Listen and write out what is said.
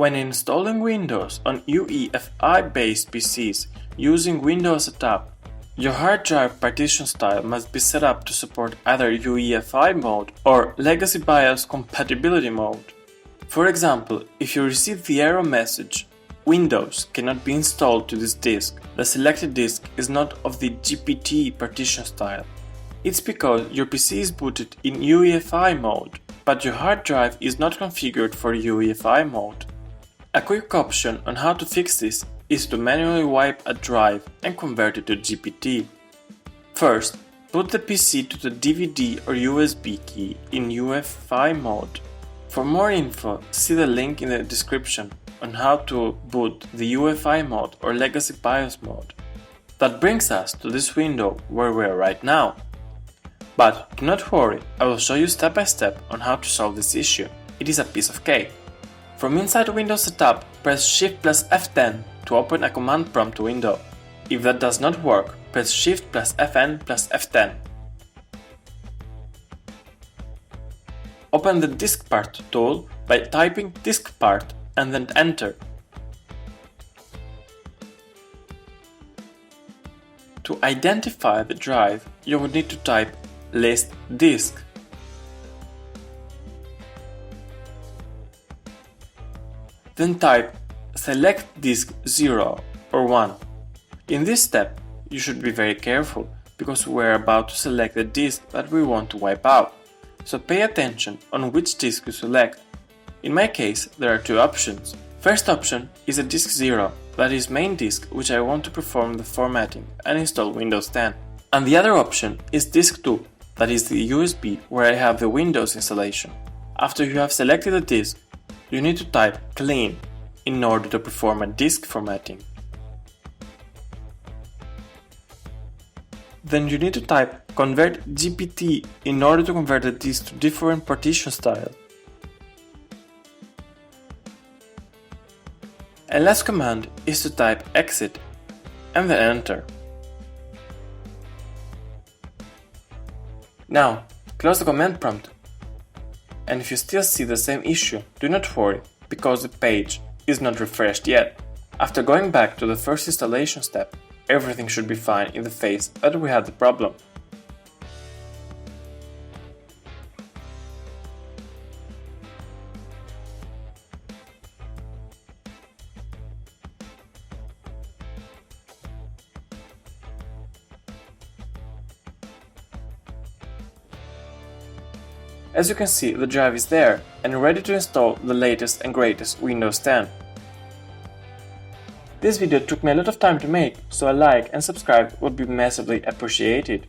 When installing Windows on UEFI-based PCs using Windows Setup, your hard drive partition style must be set up to support either UEFI mode or Legacy BIOS compatibility mode. For example, if you receive the error message, Windows cannot be installed to this disk, the selected disk is not of the GPT partition style. It's because your PC is booted in UEFI mode, but your hard drive is not configured for UEFI mode. A quick option on how to fix this is to manually wipe a drive and convert it to GPT. First, put the PC to the DVD or USB key in UEFI mode. For more info, see the link in the description on how to boot the UEFI mode or Legacy BIOS mode. That brings us to this window where we are right now. But do not worry, I will show you step by step on how to solve this issue. It is a piece of cake. From inside Windows Setup, press Shift plus F10 to open a command prompt window. If that does not work, press Shift plus Fn plus F10. Open the DiskPart tool by typing DiskPart and then Enter. To identify the drive, you would need to type list disk. Then type select disk 0 or 1. In this step, you should be very careful because we are about to select the disk that we want to wipe out. So pay attention on which disk you select. In my case, there are two options. First option is a disk 0, that is main disk which I want to perform the formatting and install Windows 10. And the other option is disk 2, that is the USB where I have the Windows installation. After you have selected the disk, you need to type clean in order to perform a disk formatting. Then you need to type convert GPT in order to convert the disk to different partition style. And last command is to type exit and then enter. Now, close the command prompt. And if you still see the same issue, do not worry, because the page is not refreshed yet. After going back to the first installation step, everything should be fine in the phase that we had the problem. As you can see, the drive is there and ready to install the latest and greatest Windows 10. This video took me a lot of time to make, so a like and subscribe would be massively appreciated.